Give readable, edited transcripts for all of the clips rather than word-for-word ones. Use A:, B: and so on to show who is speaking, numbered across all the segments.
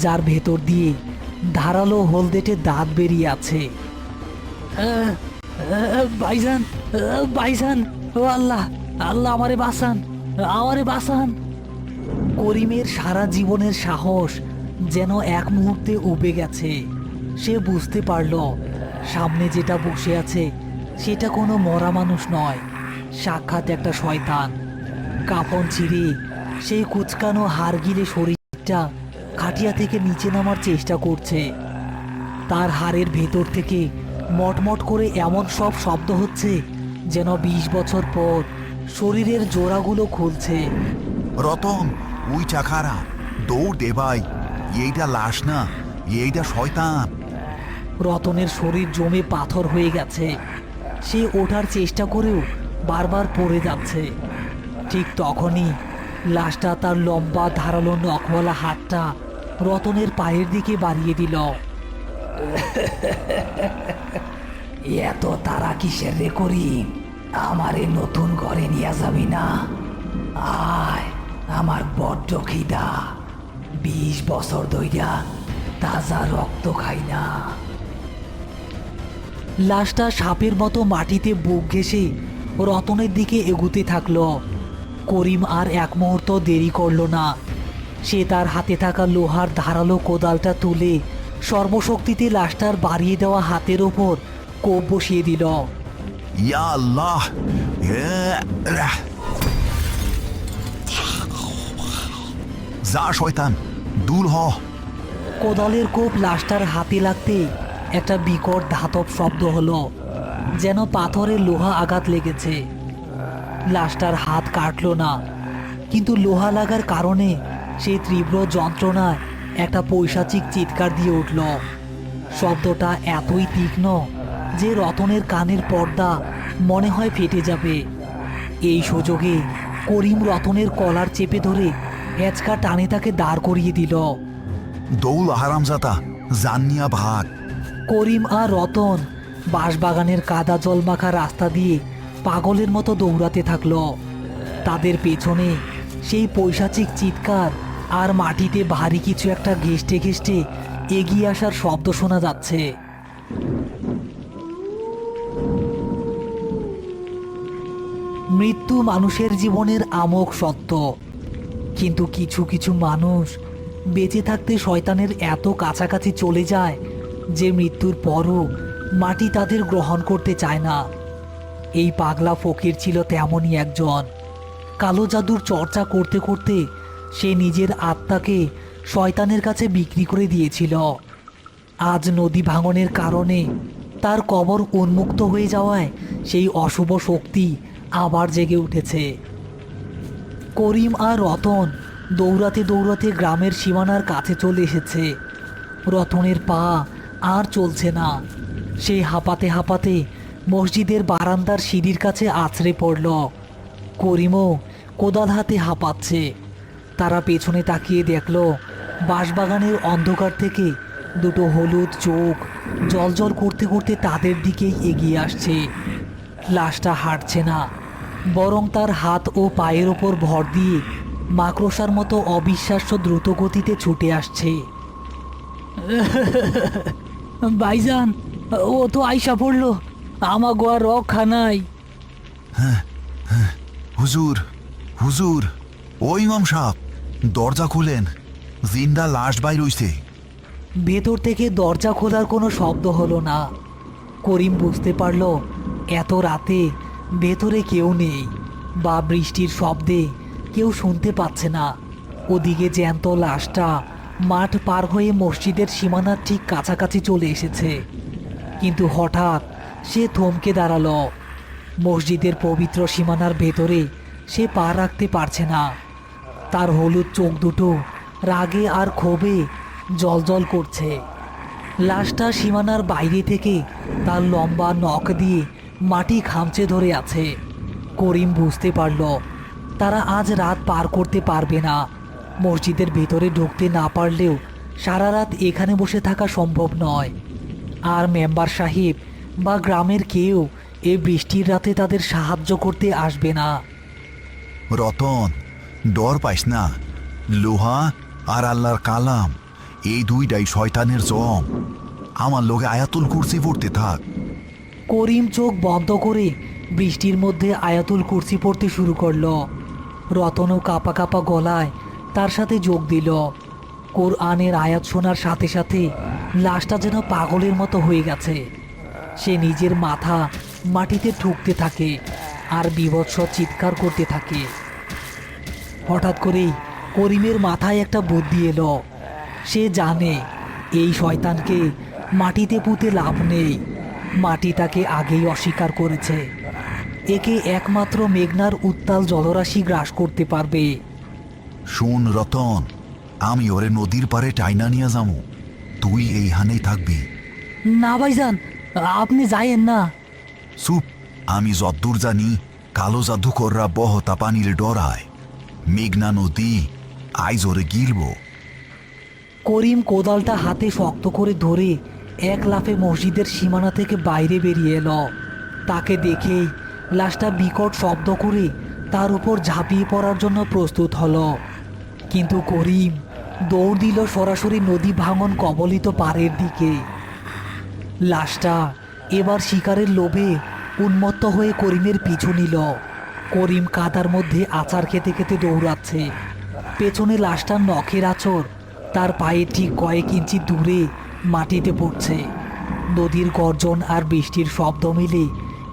A: যার ভেতর দিয়ে ধারালো হলদেটে দাঁত বেরিয়ে আছে। ভাইজান, ভাইজান, ও আল্লাহ, আল্লাহ আমারে বাঁচান, আমারে বাঁচান। করিমের সারা জীবনের সাহস যেন এক মুহূর্তে উবে গেছে। সে বুঝতে পারল সামনে যেটা বসে আছে সেটা কোনো মরা মানুষ নয়, সাক্ষাৎ একটা শয়তান। কাফন ছিঁড়ে সেই কুচকানো হাড়গিলে শরীরটা খাটিয়া থেকে নিচে নামার চেষ্টা করছে। তার হাড়ের ভেতর থেকে মটমট করে এমন সব শব্দ হচ্ছে যেন 20 বছর পর শরীরের জোড়াগুলো খুলছে।
B: রতন, ওই চাকারা দৌড় দে ভাই, এইটা লাশ না, এইটা শয়তান।
A: রতনের শরীর জমে পাথর হয়ে গেছে। সে ওঠার চেষ্টা করেও বারবার পড়ে যাচ্ছে। ঠিক তখনই লাশটা তার লম্বা ধারালো নখওয়ালা হাতটা রতনের পায়ের দিকে বাড়িয়ে দিল। এত তারা কিসের রে করিম? আমারে নতুন ঘরে নিয়ে যাবি না? আয়, আমার বড্ড খিদা। 20 বছর ধইরা তাজা রক্ত খাই না। লাশটা সাপের মতো মাটিতে বুক ঘেঁষে রতনের দিকে এগুতে থাকলো। করিম আর এক মুহূর্ত দেরি করল না। সে তার হাতে থাকা লোহার ধারালো কোদালটা তুলে সর্বশক্তিতে লাশটার বাড়িয়ে দেওয়া হাতের ওপর কোপ বসিয়ে দিল।
B: ইয়া আল্লাহ! যা শয়তান, দূর হ।
A: কোদালের কোপ লাশটার হাতে লাগতে একটা বিকট ধাতব শব্দ হলো, যেন পাথরে লোহা আঘাত লেগেছে। লাশটার হাত কাটল না, কিন্তু লোহা লাগার কারণে সেই তীব্র যন্ত্রণায় একটা পৈশাচিক চিৎকার দিয়ে উঠল। শব্দটা এতই তীক্ষ্ণ যে রতনের কানের পর্দা মনে হয় ফেটে যাবে। এই সুযোগে করিম রতনের কলার চেপে ধরে হেঁচকা টানে তাকে দাঁড় করিয়ে দিল।
B: দৌড় হারামজাদা, জানিয়া ভাগ।
A: করিম আর রতন বাঁশবাগানের কাদা জলমাখা রাস্তা দিয়ে পাগলের মতো দৌড়াতে থাকলো। তাদের পেছনে সেই পৈশাচিক চিৎকার আর মাটিতে ভারী কিছু একটা ঘেঁষটে ঘেঁষটে এগিয়ে আসার শব্দ শোনা যাচ্ছে। মৃত্যু মানুষের জীবনের আমোঘ সত্য, কিন্তু কিছু কিছু মানুষ বেঁচে থাকতে শয়তানের এত কাছাকাছি চলে যায় যে মৃত্যুর পরও মাটি তাদের গ্রহণ করতে চায় না। এই পাগলা ফকির ছিল তেমনই একজন। কালো জাদুর চর্চা করতে করতে সে নিজের আত্মাকে শয়তানের কাছে বিক্রি করে দিয়েছিল। আজ নদী ভাঙনের কারণে তার কবর উন্মুক্ত হয়ে যাওয়ায় সেই অশুভ শক্তি আবার জেগে উঠেছে। করিম আর রতন দৌড়াতে দৌড়াতে গ্রামের সীমানার কাছে চলে এসেছে। রতনের পা আর চলছে না। সে হাঁপাতে হাঁপাতে মসজিদের বারান্দার সিঁড়ির কাছে আছড়ে পড়ল। করিমও কোদাল হাতে হাঁপাচ্ছে। তারা পেছনে তাকিয়ে দেখল বাঁশবাগানের অন্ধকার থেকে দুটো হলুদ চোখ জ্বলজ্বল করতে করতে তাদের দিকেই এগিয়ে আসছে। লাশটা হাঁটছে না, বরং তার হাত ও পায়ের ওপর ভর দিয়ে মাকড়সার মতো অবিশ্বাস্য দ্রুত গতিতে ছুটে আসছে। ভাইজান, ও তো আইসা পড়ল, আমা গোয়া রক্ষা নাই।
B: হুজুর, হুজুর, ও ইমাম সাহেব, দরজা খুলেন, জিন্দা লাশ বাইর হইছে।
A: ভেতর থেকে দরজা খোলার কোনো শব্দ হলো না। করিম বুঝতে পারল এত রাতে ভেতরে কেউ নেই, বা বৃষ্টির শব্দে কেউ শুনতে পাচ্ছে না। ওদিকে জ্যান্ত লাশটা মাঠ পার হয়ে মসজিদের সীমানার ঠিক কাছাকাছি চলে এসেছে। কিন্তু হঠাৎ সে থমকে দাঁড়ালো। মসজিদের পবিত্র সীমানার ভেতরে সে পা রাখতে পারছে না। তার হলুদ চোখ দুটো রাগে আর ক্ষোভে জ্বলজ্বল করছে। লাশটা সীমানার বাইরে থেকে তার লম্বা নখ দিয়ে মাটি খামচে ধরে আছে। করিম বুঝতে পারল তারা আজ রাত পার করতে পারবে না। মসজিদের ভেতরে ঢুকতে না পারলেও সারা রাত এখানে বসে থাকা সম্ভব নয়। আর মেম্বার সাহেব বা গ্রামের কেউ এই বৃষ্টির রাতে তাদের সাহায্য করতে আসবে না।
B: রতন, ডর পাইস না, লোহা আর আল্লাহর কালাম এই দুইটাই শয়তানের জম। আমার লোকে আয়াতুল কুরসি পড়তে থাক।
A: করিম চোখ বন্ধ করে বৃষ্টির মধ্যে আয়াতুল কুরসি পড়তে শুরু করলো। রতনও কাঁপা কাঁপা গলায় তার সাথে যোগ দিল। কোরআনের আয়াত শোনার সাথে সাথে লাশটা যেন পাগলের মতো হয়ে গেছে। সে নিজের মাথা মাটিতে ঠুকতে থাকে আর বীভৎস চিৎকার করতে থাকে। হঠাৎ করেই করিমের মাথায় একটা বুদ্ধি এলো। সে জানে এই শয়তানকে মাটিতে পুঁতে লাভ নেই। মাটি তাকে আগেই অস্বীকার করেছে। একে একমাত্র মেঘনার উত্তাল জলরাশি গ্রাস করতে পারবে।
B: শোন রতন, আমি ওরে নদীর পাড়ে টাইনা নিয়ে যাবো, তুই এইখানেই থাকবি।
A: না ভাইজান, আপনি যাইয়েন না।
B: চুপ, আমি যদ্দূর জানি কালো জাদুকররা বহতা পানির ডরায়। মেঘনা নদী আইজ ওরে গিলব।
A: করিম কোদালটা হাতে শক্ত করে ধরে এক লাফে মসজিদের সীমানা থেকে বাইরে বেরিয়ে এলো। তাকে দেখেই লাশটা বিকট শব্দ করে তার উপর ঝাঁপিয়ে পড়ার জন্য প্রস্তুত হলো। কিন্তু করিম দৌড় দিল সরাসরি নদী ভাঙন কবলিত পাড়ের দিকে। লাশটা এবার শিকারের লোভে উন্মত্ত হয়ে করিমের পিছু নিল। করিম কাদার মধ্যে আচার খেতে খেতে দৌড়াচ্ছে। পেছনে লাশটার নখের আঁচড় তার পায়ে ঠিক কয়েক ইঞ্চি দূরে মাটিতে পড়ছে। নদীর গর্জন আর বৃষ্টির শব্দ মিলে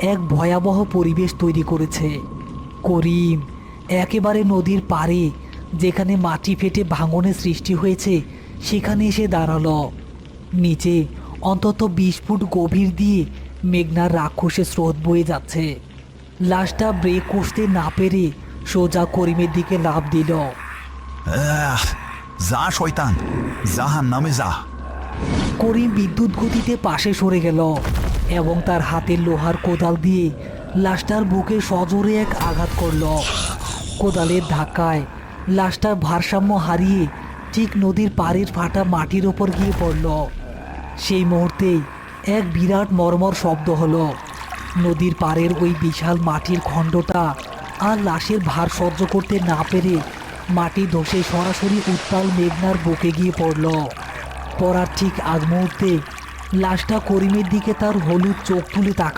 A: এক ভয়াবহ পরিবেশ তৈরি করেছে। করিম একেবারে নদীর পাড়ে, যেখানে মাটি ফেটে ভাঙনের সৃষ্টি হয়েছে, সেখানে এসে দাঁড়ালো। নিচে অন্তত 20 ফুট গভীর দিয়ে মেঘনার রাক্ষসের স্রোত বয়ে যাচ্ছে। লাশটা ব্রেক কষতে না পেরে সোজা করিমের দিকে লাফ দিল।
B: যা শয়তান, জাহান নামে যা।
A: করিম বিদ্যুৎ গতিতে পাশে সরে গেল এবং তার হাতের লোহার কোদাল দিয়ে লাশটার বুকে সজোরে এক আঘাত করল। কোদালের ধাক্কায় লাশটার ভারসাম্য হারিয়ে ঠিক নদীর পাড়ের ফাটা মাটির ওপর গিয়ে পড়ল। সেই মুহূর্তেই এক বিরাট মর্মর শব্দ হলো। নদীর পাড়ের ওই বিশাল মাটির খণ্ডটা আর লাশের ভার সহ্য করতে না পেরে মাটি ধসে সরাসরি উত্তাল মেঘনার বুকে গিয়ে পড়ল। পড়ার ঠিক আগ মুহূর্তে লাশটা করিমের দিকে তার হলুদ চোখ তুলে তাকাল।